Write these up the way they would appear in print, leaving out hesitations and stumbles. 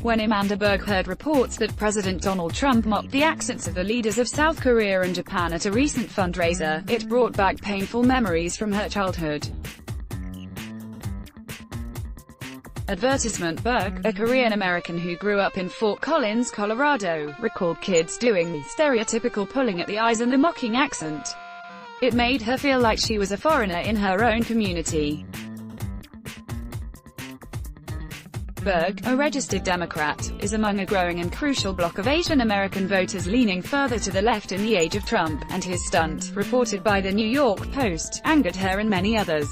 When Amanda Berg heard reports that President Donald Trump mocked the accents of the leaders of South Korea and Japan at a recent fundraiser, it brought back painful memories from her childhood. Advertisement. Berg, a Korean-American who grew up in Fort Collins, Colorado, recalled kids doing the stereotypical pulling at the eyes and the mocking accent. It made her feel like she was a foreigner in her own community. Berg, a registered Democrat, is among a growing and crucial bloc of Asian American voters leaning further to the left in the age of Trump, and his stunt, reported by the New York Post, angered her and many others.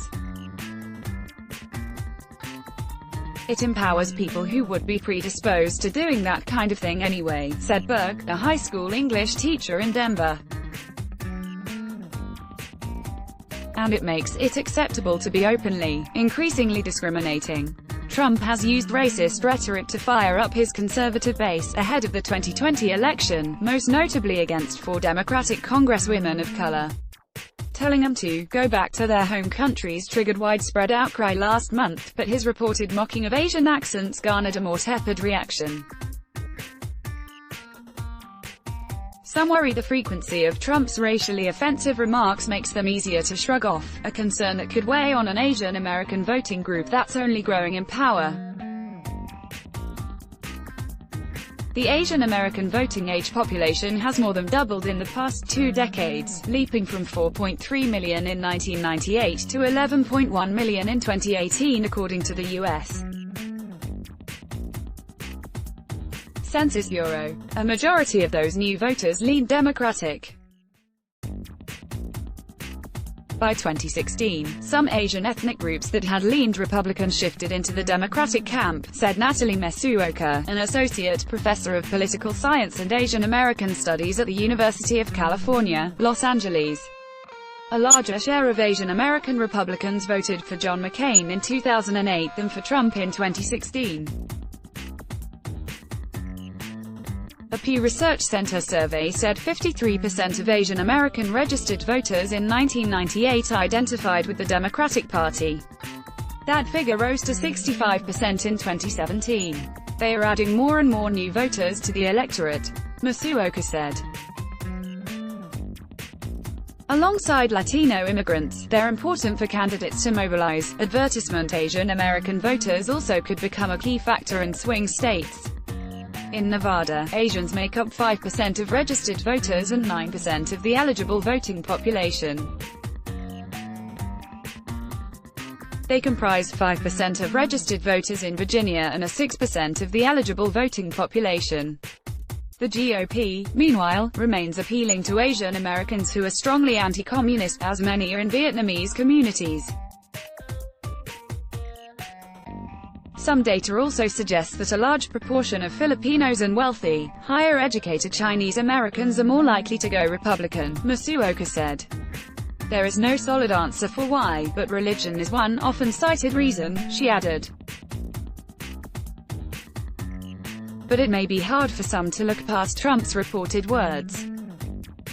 It empowers people who would be predisposed to doing that kind of thing anyway, said Berg, a high school English teacher in Denver. And it makes it acceptable to be openly, increasingly discriminating. Trump has used racist rhetoric to fire up his conservative base ahead of the 2020 election, most notably against 4 Democratic congresswomen of color. Telling them to go back to their home countries triggered widespread outcry last month, but his reported mocking of Asian accents garnered a more tepid reaction. Some worry the frequency of Trump's racially offensive remarks makes them easier to shrug off, a concern that could weigh on an Asian American voting group that's only growing in power. The Asian American voting age population has more than doubled in the past 2 decades, leaping from 4.3 million in 1998 to 11.1 million in 2018 according to the U.S. Census Bureau. A majority of those new voters leaned Democratic. By 2016, some Asian ethnic groups that had leaned Republican shifted into the Democratic camp, said Natalie Masuoka, an associate professor of political science and Asian American studies at the University of California, Los Angeles. A larger share of Asian American Republicans voted for John McCain in 2008 than for Trump in 2016. A Pew Research Center survey said 53% of Asian American registered voters in 1998 identified with the Democratic Party. That figure rose to 65% in 2017. They are adding more and more new voters to the electorate, Masuoka said. Alongside Latino immigrants, they're important for candidates to mobilize. Advertisement. Asian American voters also could become a key factor in swing states. In Nevada, Asians make up 5% of registered voters and 9% of the eligible voting population. They comprise 5% of registered voters in Virginia and are 6% of the eligible voting population. The GOP, meanwhile, remains appealing to Asian Americans who are strongly anti-communist, as many are in Vietnamese communities. Some data also suggests that a large proportion of Filipinos and wealthy, higher-educated Chinese Americans are more likely to go Republican, Masuoka said. There is no solid answer for why, but religion is one often cited reason, she added. But it may be hard for some to look past Trump's reported words.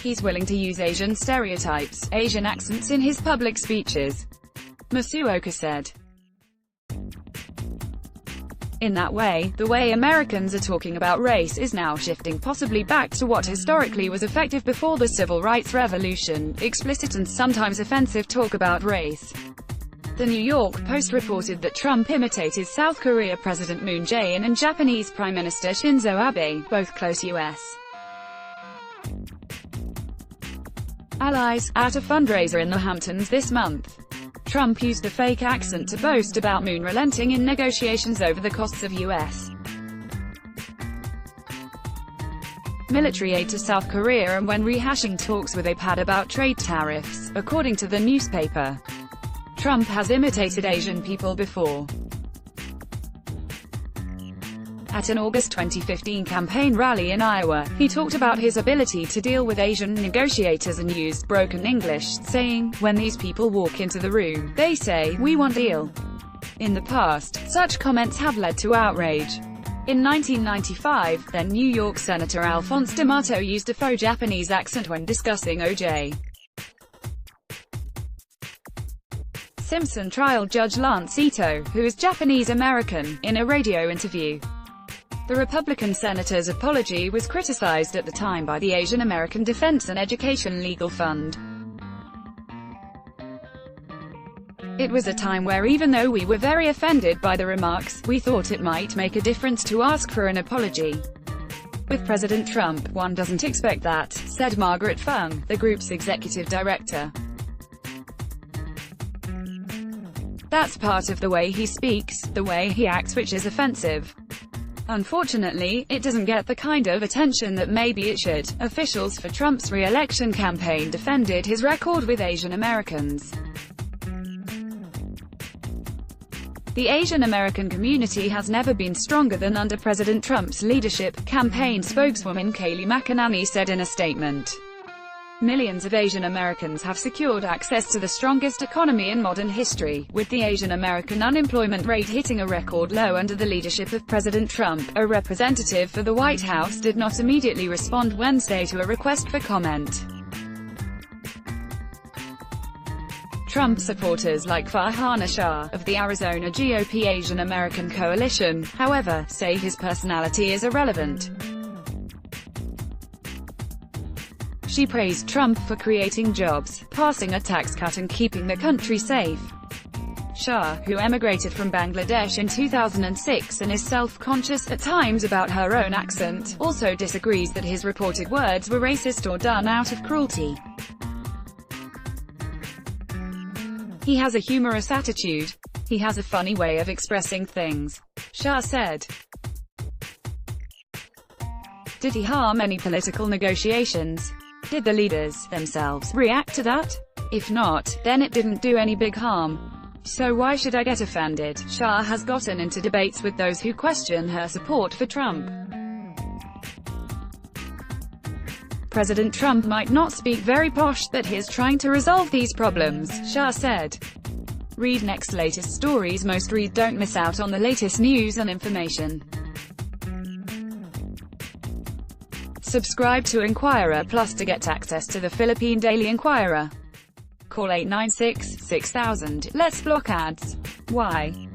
He's willing to use Asian stereotypes, Asian accents in his public speeches, Masuoka said. In that way, the way Americans are talking about race is now shifting possibly back to what historically was effective before the Civil Rights Revolution, explicit and sometimes offensive talk about race. The New York Post reported that Trump imitated South Korea President Moon Jae-in and Japanese Prime Minister Shinzo Abe, both close U.S. allies, at a fundraiser in the Hamptons this month. Trump used a fake accent to boast about Moon relenting in negotiations over the costs of U.S. military aid to South Korea and when rehashing talks with Abe about trade tariffs, according to the newspaper. Trump has imitated Asian people before. At an August 2015 campaign rally in Iowa, he talked about his ability to deal with Asian negotiators and used broken English, saying, "When these people walk into the room, they say, 'We want deal.'" In the past, such comments have led to outrage. In 1995, then New York Senator Alphonse D'Amato used a faux Japanese accent when discussing O.J. Simpson trial judge Lance Ito, who is Japanese American, in a radio interview. The Republican senator's apology was criticized at the time by the Asian American Defense and Education Legal Fund. It was a time where, even though we were very offended by the remarks, we thought it might make a difference to ask for an apology. With President Trump, one doesn't expect that, said Margaret Fung, the group's executive director. That's part of the way he speaks, the way he acts, which is offensive. Unfortunately, it doesn't get the kind of attention that maybe it should. Officials for Trump's re-election campaign defended his record with Asian Americans. The Asian American community has never been stronger than under President Trump's leadership, campaign spokeswoman Kayleigh McEnany said in a statement. Millions of Asian Americans have secured access to the strongest economy in modern history, with the Asian American unemployment rate hitting a record low under the leadership of President Trump. A representative for the White House did not immediately respond Wednesday to a request for comment. Trump supporters like Farhana Shah, of the Arizona GOP Asian American Coalition, however, say his personality is irrelevant. She praised Trump for creating jobs, passing a tax cut and keeping the country safe. Shah, who emigrated from Bangladesh in 2006 and is self-conscious at times about her own accent, also disagrees that his reported words were racist or done out of cruelty. He has a humorous attitude. He has a funny way of expressing things, Shah said. Did he harm any political negotiations? Did the leaders, themselves, react to that? If not, then it didn't do any big harm. So why should I get offended? Shah has gotten into debates with those who question her support for Trump. President Trump might not speak very posh, but he's trying to resolve these problems, Shah said. Read next. Latest stories most read. Don't miss out on the latest news and information. Subscribe to Inquirer Plus to get access to the Philippine Daily Inquirer. Call 896-6000. Let's block ads. Why?